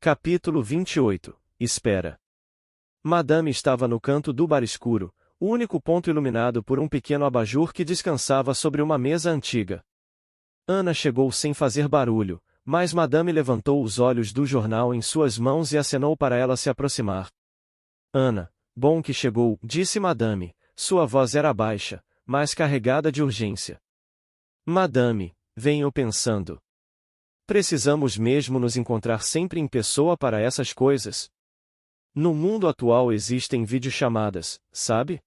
Capítulo 28. Espera. Madame estava no canto do bar escuro, o único ponto iluminado por um pequeno abajur que descansava sobre uma mesa antiga. Ana chegou sem fazer barulho, mas Madame levantou os olhos do jornal em suas mãos e acenou para ela se aproximar. Ana, bom que chegou, disse Madame. Sua voz era baixa, mas carregada de urgência. Madame, venho pensando. Precisamos mesmo nos encontrar sempre em pessoa para essas coisas? No mundo atual existem videochamadas, sabe?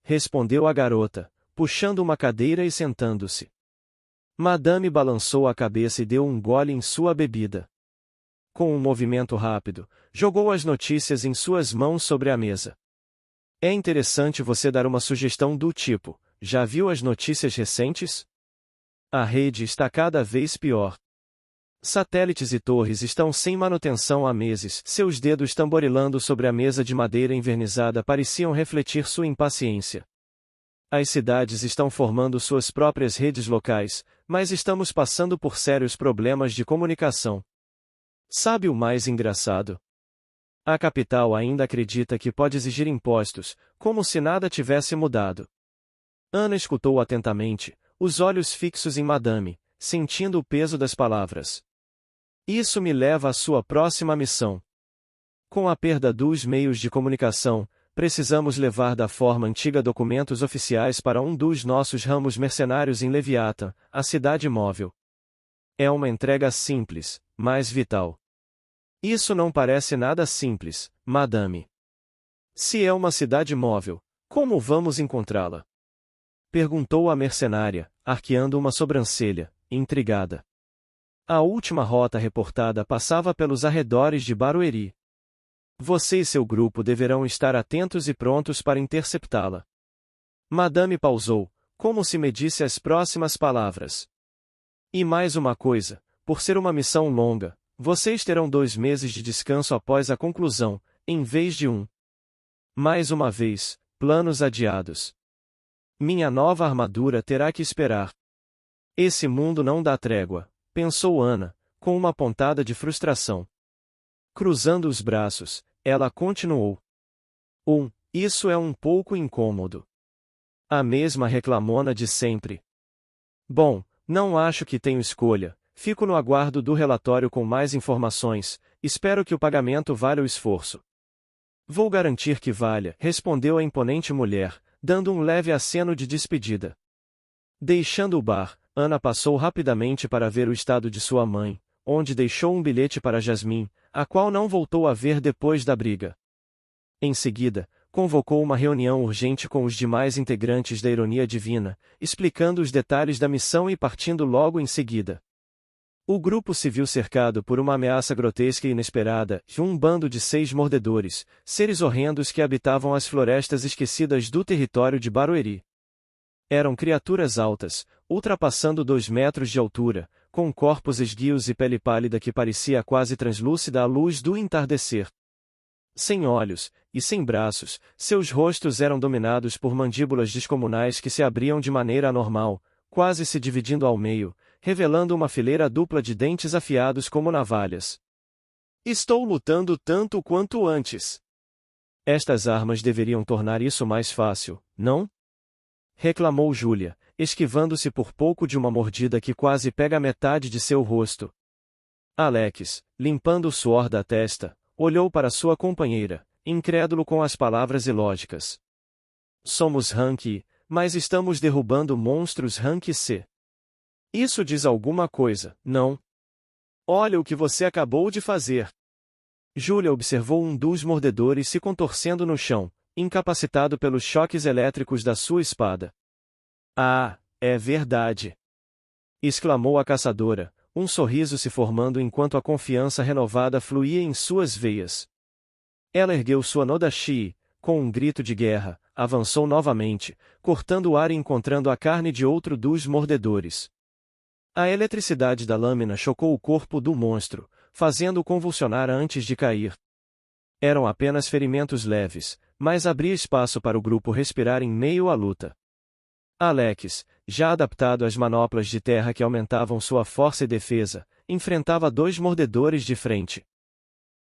Respondeu a garota, puxando uma cadeira e sentando-se. Madame balançou a cabeça e deu um gole em sua bebida. Com um movimento rápido, jogou as notícias em suas mãos sobre a mesa. É interessante você dar uma sugestão do tipo: já viu as notícias recentes? A rede está cada vez pior. Satélites e torres estão sem manutenção há meses. Seus dedos tamborilando sobre a mesa de madeira envernizada pareciam refletir sua impaciência. As cidades estão formando suas próprias redes locais, mas estamos passando por sérios problemas de comunicação. Sabe o mais engraçado? A capital ainda acredita que pode exigir impostos, como se nada tivesse mudado. Ana escutou atentamente, os olhos fixos em Madame, sentindo o peso das palavras. Isso me leva à sua próxima missão. Com a perda dos meios de comunicação, precisamos levar da forma antiga documentos oficiais para um dos nossos ramos mercenários em Leviatã, a cidade móvel. É uma entrega simples, mas vital. Isso não parece nada simples, Madame. Se é uma cidade móvel, como vamos encontrá-la? Perguntou a mercenária, arqueando uma sobrancelha, intrigada. A última rota reportada passava pelos arredores de Barueri. Você e seu grupo deverão estar atentos e prontos para interceptá-la. Madame pausou, como se medisse as próximas palavras. E mais uma coisa, por ser uma missão longa, vocês terão 2 meses de descanso após a conclusão, em vez de 1. Mais uma vez, planos adiados. Minha nova armadura terá que esperar. Esse mundo não dá trégua, pensou Ana, com uma pontada de frustração. Cruzando os braços, ela continuou. Isso é um pouco incômodo. A mesma reclamona de sempre. Bom, não acho que tenho escolha, fico no aguardo do relatório com mais informações, espero que o pagamento valha o esforço. Vou garantir que valha, respondeu a imponente mulher, dando um leve aceno de despedida. Deixando o bar, Ana passou rapidamente para ver o estado de sua mãe, onde deixou um bilhete para Jasmine, a qual não voltou a ver depois da briga. Em seguida, convocou uma reunião urgente com os demais integrantes da Ironia Divina, explicando os detalhes da missão e partindo logo em seguida. O grupo se viu cercado por uma ameaça grotesca e inesperada, de um bando de 6 mordedores, seres horrendos que habitavam as florestas esquecidas do território de Barueri. Eram criaturas altas, ultrapassando 2 metros de altura, com corpos esguios e pele pálida que parecia quase translúcida à luz do entardecer. Sem olhos, e sem braços, seus rostos eram dominados por mandíbulas descomunais que se abriam de maneira anormal, quase se dividindo ao meio, revelando uma fileira dupla de dentes afiados como navalhas. Estou lutando tanto quanto antes. Estas armas deveriam tornar isso mais fácil, não? Reclamou Júlia, esquivando-se por pouco de uma mordida que quase pega metade de seu rosto. Alex, limpando o suor da testa, olhou para sua companheira, incrédulo com as palavras ilógicas. Somos Rank I, mas estamos derrubando monstros Rank C. Isso diz alguma coisa, não? Olha o que você acabou de fazer. Júlia observou um dos mordedores se contorcendo no chão, incapacitado pelos choques elétricos da sua espada. Ah, é verdade! Exclamou a caçadora, um sorriso se formando enquanto a confiança renovada fluía em suas veias. Ela ergueu sua Nodashi e, com um grito de guerra, avançou novamente, cortando o ar e encontrando a carne de outro dos mordedores. A eletricidade da lâmina chocou o corpo do monstro, fazendo-o convulsionar antes de cair. Eram apenas ferimentos leves, mas abria espaço para o grupo respirar em meio à luta. Alex, já adaptado às manoplas de terra que aumentavam sua força e defesa, enfrentava 2 mordedores de frente.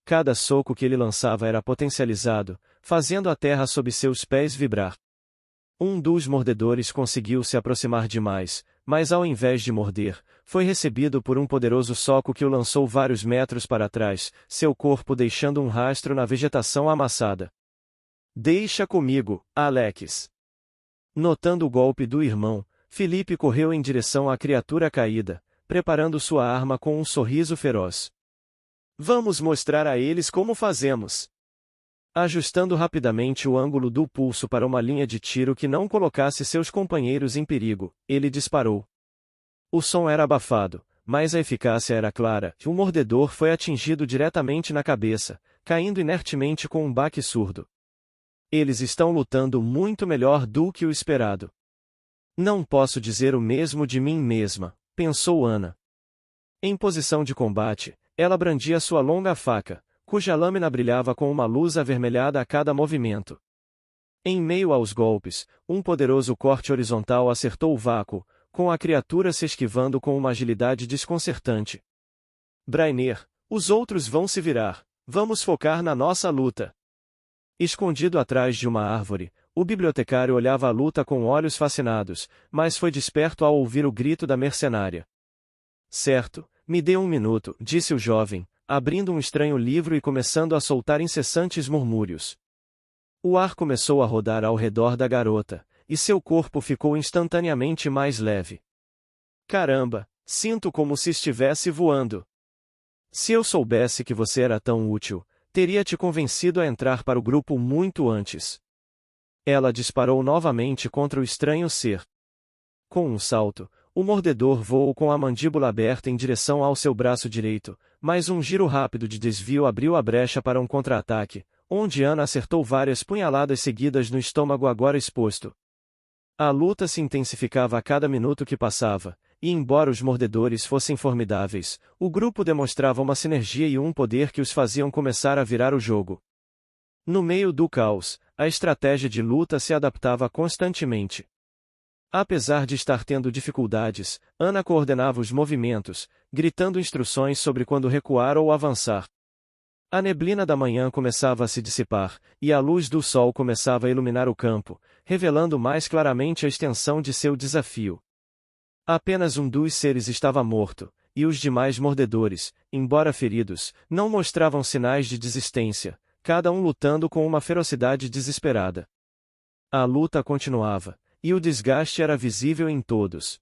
Cada soco que ele lançava era potencializado, fazendo a terra sob seus pés vibrar. Um dos mordedores conseguiu se aproximar demais, mas ao invés de morder, foi recebido por um poderoso soco que o lançou vários metros para trás, seu corpo deixando um rastro na vegetação amassada. Deixa comigo, Alex. Notando o golpe do irmão, Felipe correu em direção à criatura caída, preparando sua arma com um sorriso feroz. Vamos mostrar a eles como fazemos. Ajustando rapidamente o ângulo do pulso para uma linha de tiro que não colocasse seus companheiros em perigo, ele disparou. O som era abafado, mas a eficácia era clara, e o mordedor foi atingido diretamente na cabeça, caindo inertemente com um baque surdo. Eles estão lutando muito melhor do que o esperado. Não posso dizer o mesmo de mim mesma, pensou Ana. Em posição de combate, ela brandia sua longa faca, cuja lâmina brilhava com uma luz avermelhada a cada movimento. Em meio aos golpes, um poderoso corte horizontal acertou o vácuo, com a criatura se esquivando com uma agilidade desconcertante. Brainer, os outros vão se virar, vamos focar na nossa luta. Escondido atrás de uma árvore, o bibliotecário olhava a luta com olhos fascinados, mas foi desperto ao ouvir o grito da mercenária. Certo, me dê um minuto, disse o jovem, abrindo um estranho livro e começando a soltar incessantes murmúrios. O ar começou a rodar ao redor da garota, e seu corpo ficou instantaneamente mais leve. Caramba, sinto como se estivesse voando. Se eu soubesse que você era tão útil, teria te convencido a entrar para o grupo muito antes. Ela disparou novamente contra o estranho ser. Com um salto, o mordedor voou com a mandíbula aberta em direção ao seu braço direito, mas um giro rápido de desvio abriu a brecha para um contra-ataque, onde Ana acertou várias punhaladas seguidas no estômago agora exposto. A luta se intensificava a cada minuto que passava, e embora os mordedores fossem formidáveis, o grupo demonstrava uma sinergia e um poder que os faziam começar a virar o jogo. No meio do caos, a estratégia de luta se adaptava constantemente. Apesar de estar tendo dificuldades, Ana coordenava os movimentos, gritando instruções sobre quando recuar ou avançar. A neblina da manhã começava a se dissipar, e a luz do sol começava a iluminar o campo, revelando mais claramente a extensão de seu desafio. Apenas um dos seres estava morto, e os demais mordedores, embora feridos, não mostravam sinais de desistência, cada um lutando com uma ferocidade desesperada. A luta continuava, e o desgaste era visível em todos.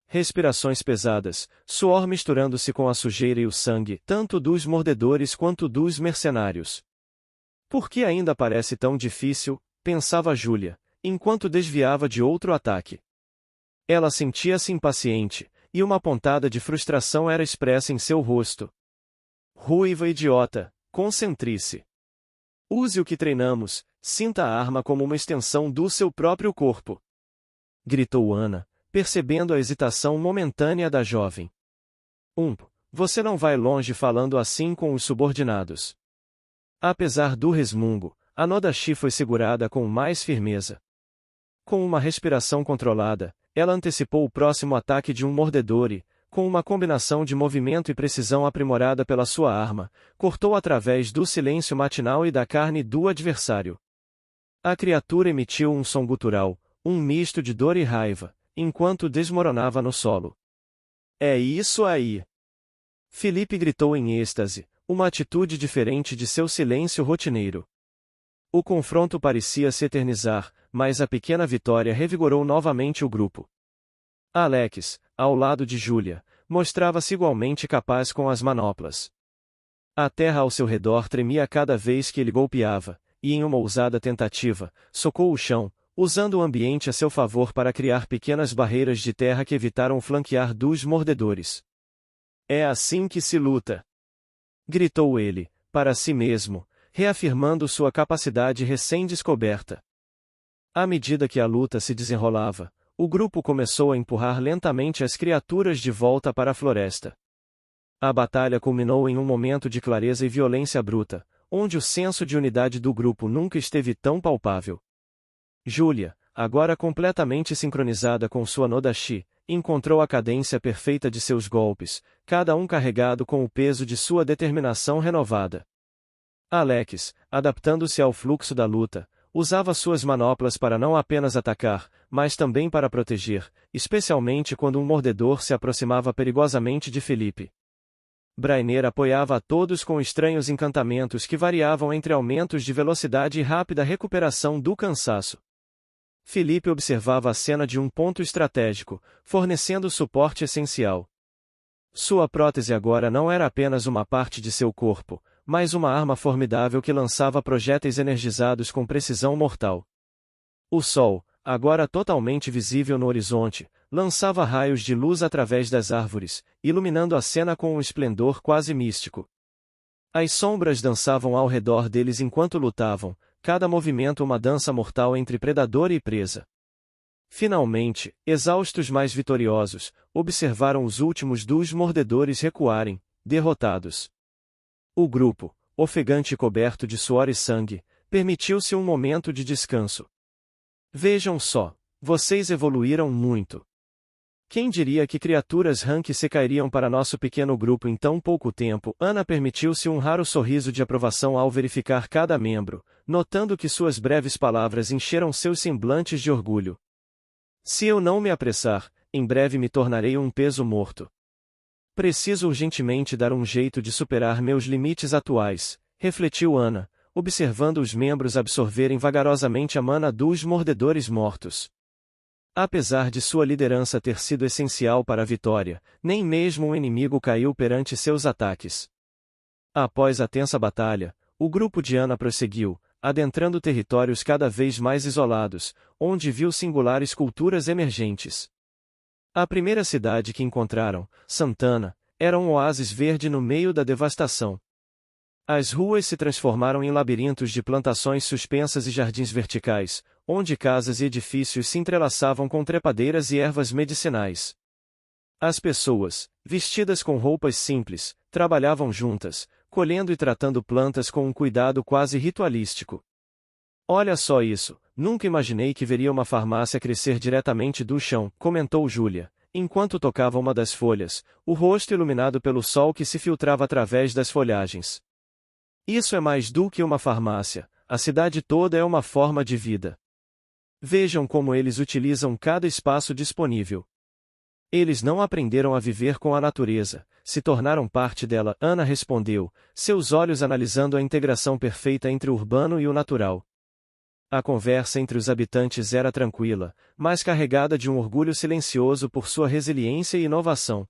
Respirações pesadas, suor misturando-se com a sujeira e o sangue, tanto dos mordedores quanto dos mercenários. Por que ainda parece tão difícil? Pensava Júlia, enquanto desviava de outro ataque. Ela sentia-se impaciente, e uma pontada de frustração era expressa em seu rosto. Ruiva idiota, concentre-se. Use o que treinamos, sinta a arma como uma extensão do seu próprio corpo. Gritou Ana, percebendo a hesitação momentânea da jovem. Você não vai longe falando assim com os subordinados. Apesar do resmungo, a Nodashi foi segurada com mais firmeza. Com uma respiração controlada, ela antecipou o próximo ataque de um mordedor e, com uma combinação de movimento e precisão aprimorada pela sua arma, cortou através do silêncio matinal e da carne do adversário. A criatura emitiu um som gutural, um misto de dor e raiva, enquanto desmoronava no solo. É isso aí! Felipe gritou em êxtase, uma atitude diferente de seu silêncio rotineiro. O confronto parecia se eternizar, mas a pequena vitória revigorou novamente o grupo. Alex, ao lado de Júlia, mostrava-se igualmente capaz com as manoplas. A terra ao seu redor tremia cada vez que ele golpeava, e em uma ousada tentativa, socou o chão, usando o ambiente a seu favor para criar pequenas barreiras de terra que evitaram o flanquear dos mordedores. É assim que se luta! Gritou ele, para si mesmo, reafirmando sua capacidade recém-descoberta. À medida que a luta se desenrolava, o grupo começou a empurrar lentamente as criaturas de volta para a floresta. A batalha culminou em um momento de clareza e violência bruta, onde o senso de unidade do grupo nunca esteve tão palpável. Júlia, agora completamente sincronizada com sua Nodashi, encontrou a cadência perfeita de seus golpes, cada um carregado com o peso de sua determinação renovada. Alex, adaptando-se ao fluxo da luta, usava suas manoplas para não apenas atacar, mas também para proteger, especialmente quando um mordedor se aproximava perigosamente de Felipe. Brainer apoiava a todos com estranhos encantamentos que variavam entre aumentos de velocidade e rápida recuperação do cansaço. Felipe observava a cena de um ponto estratégico, fornecendo suporte essencial. Sua prótese agora não era apenas uma parte de seu corpo, mas uma arma formidável que lançava projéteis energizados com precisão mortal. O sol, agora totalmente visível no horizonte, lançava raios de luz através das árvores, iluminando a cena com um esplendor quase místico. As sombras dançavam ao redor deles enquanto lutavam, cada movimento uma dança mortal entre predador e presa. Finalmente, exaustos mais vitoriosos, observaram os últimos dos mordedores recuarem, derrotados. O grupo, ofegante e coberto de suor e sangue, permitiu-se um momento de descanso. Vejam só, vocês evoluíram muito. Quem diria que criaturas rank se cairiam para nosso pequeno grupo em tão pouco tempo? Ana permitiu-se um raro sorriso de aprovação ao verificar cada membro, notando que suas breves palavras encheram seus semblantes de orgulho. Se eu não me apressar, em breve me tornarei um peso morto. Preciso urgentemente dar um jeito de superar meus limites atuais, refletiu Ana, observando os membros absorverem vagarosamente a mana dos mordedores mortos. Apesar de sua liderança ter sido essencial para a vitória, nem mesmo o inimigo caiu perante seus ataques. Após a tensa batalha, o grupo de Ana prosseguiu, adentrando territórios cada vez mais isolados, onde viu singulares culturas emergentes. A primeira cidade que encontraram, Santana, era um oásis verde no meio da devastação. As ruas se transformaram em labirintos de plantações suspensas e jardins verticais, onde casas e edifícios se entrelaçavam com trepadeiras e ervas medicinais. As pessoas, vestidas com roupas simples, trabalhavam juntas, colhendo e tratando plantas com um cuidado quase ritualístico. Olha só isso, nunca imaginei que veria uma farmácia crescer diretamente do chão, comentou Júlia, enquanto tocava uma das folhas, o rosto iluminado pelo sol que se filtrava através das folhagens. Isso é mais do que uma farmácia, a cidade toda é uma forma de vida. Vejam como eles utilizam cada espaço disponível. Eles não aprenderam a viver com a natureza, se tornaram parte dela, Ana respondeu, seus olhos analisando a integração perfeita entre o urbano e o natural. A conversa entre os habitantes era tranquila, mas carregada de um orgulho silencioso por sua resiliência e inovação.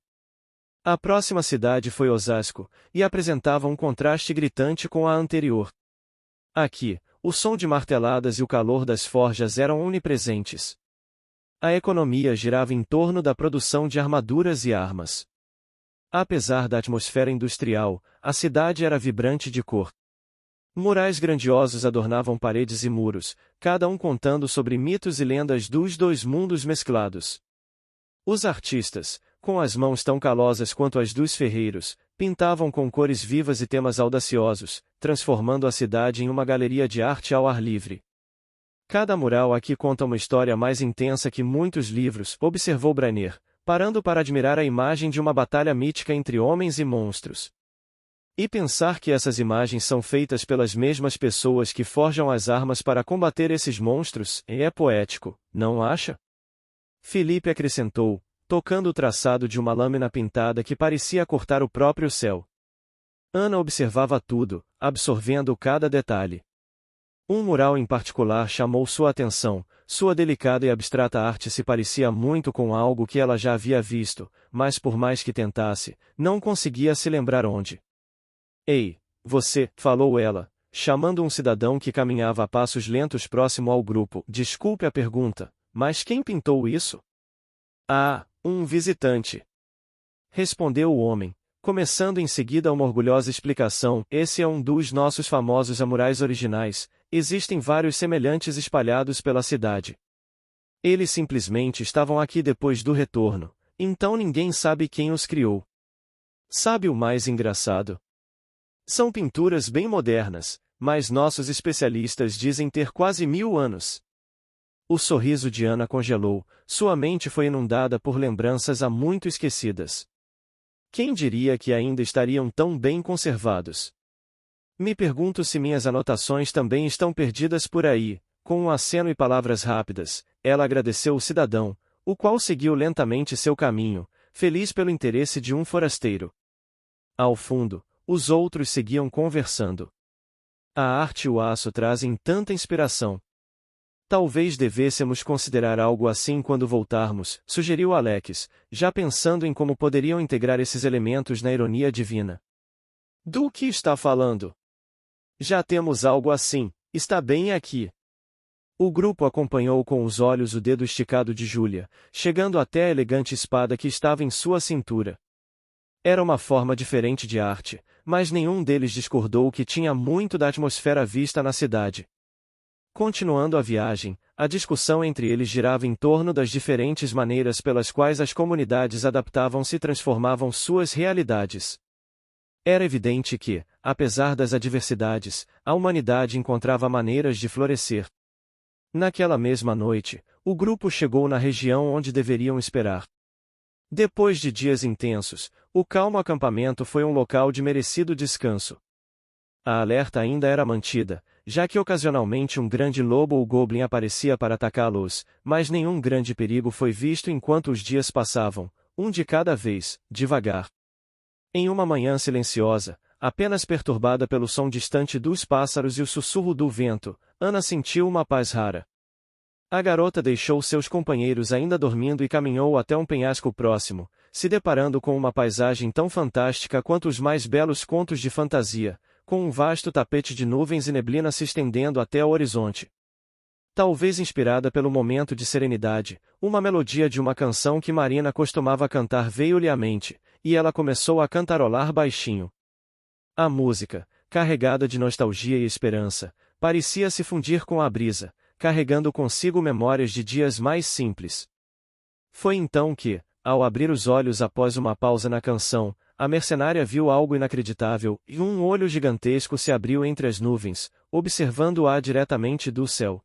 A próxima cidade foi Osasco, e apresentava um contraste gritante com a anterior. Aqui, o som de marteladas e o calor das forjas eram onipresentes. A economia girava em torno da produção de armaduras e armas. Apesar da atmosfera industrial, a cidade era vibrante de cor. Murais grandiosos adornavam paredes e muros, cada um contando sobre mitos e lendas dos dois mundos mesclados. Os artistas, com as mãos tão calosas quanto as dos ferreiros, pintavam com cores vivas e temas audaciosos, transformando a cidade em uma galeria de arte ao ar livre. Cada mural aqui conta uma história mais intensa que muitos livros, observou Brainer, parando para admirar a imagem de uma batalha mítica entre homens e monstros. E pensar que essas imagens são feitas pelas mesmas pessoas que forjam as armas para combater esses monstros, é poético, não acha? Felipe acrescentou, tocando o traçado de uma lâmina pintada que parecia cortar o próprio céu. Ana observava tudo, absorvendo cada detalhe. Um mural em particular chamou sua atenção, sua delicada e abstrata arte se parecia muito com algo que ela já havia visto, mas por mais que tentasse, não conseguia se lembrar onde. Ei, você, falou ela, chamando um cidadão que caminhava a passos lentos próximo ao grupo. Desculpe a pergunta, mas quem pintou isso? Ah, um visitante. Respondeu o homem, começando em seguida uma orgulhosa explicação. Esse é um dos nossos famosos murais originais, existem vários semelhantes espalhados pela cidade. Eles simplesmente estavam aqui depois do retorno, então ninguém sabe quem os criou. Sabe o mais engraçado? São pinturas bem modernas, mas nossos especialistas dizem ter quase 1000 anos. O sorriso de Ana congelou, sua mente foi inundada por lembranças há muito esquecidas. Quem diria que ainda estariam tão bem conservados? Me pergunto se minhas anotações também estão perdidas por aí. Com um aceno e palavras rápidas, ela agradeceu o cidadão, o qual seguiu lentamente seu caminho, feliz pelo interesse de um forasteiro. Ao fundo, os outros seguiam conversando. A arte e o aço trazem tanta inspiração. Talvez devêssemos considerar algo assim quando voltarmos, sugeriu Alex, já pensando em como poderiam integrar esses elementos na ironia divina. Do que está falando? Já temos algo assim, está bem aqui. O grupo acompanhou com os olhos o dedo esticado de Júlia, chegando até a elegante espada que estava em sua cintura. Era uma forma diferente de arte, mas nenhum deles discordou que tinha muito da atmosfera vista na cidade. Continuando a viagem, a discussão entre eles girava em torno das diferentes maneiras pelas quais as comunidades adaptavam-se e transformavam suas realidades. Era evidente que, apesar das adversidades, a humanidade encontrava maneiras de florescer. Naquela mesma noite, o grupo chegou na região onde deveriam esperar. Depois de dias intensos, o calmo acampamento foi um local de merecido descanso. A alerta ainda era mantida, já que ocasionalmente um grande lobo ou goblin aparecia para atacá-los, mas nenhum grande perigo foi visto enquanto os dias passavam, um de cada vez, devagar. Em uma manhã silenciosa, apenas perturbada pelo som distante dos pássaros e o sussurro do vento, Ana sentiu uma paz rara. A garota deixou seus companheiros ainda dormindo e caminhou até um penhasco próximo, se deparando com uma paisagem tão fantástica quanto os mais belos contos de fantasia, com um vasto tapete de nuvens e neblina se estendendo até ao horizonte. Talvez inspirada pelo momento de serenidade, uma melodia de uma canção que Marina costumava cantar veio-lhe à mente, e ela começou a cantarolar baixinho. A música, carregada de nostalgia e esperança, parecia se fundir com a brisa, carregando consigo memórias de dias mais simples. Foi então que, ao abrir os olhos após uma pausa na canção, a mercenária viu algo inacreditável, e um olho gigantesco se abriu entre as nuvens, observando-a diretamente do céu.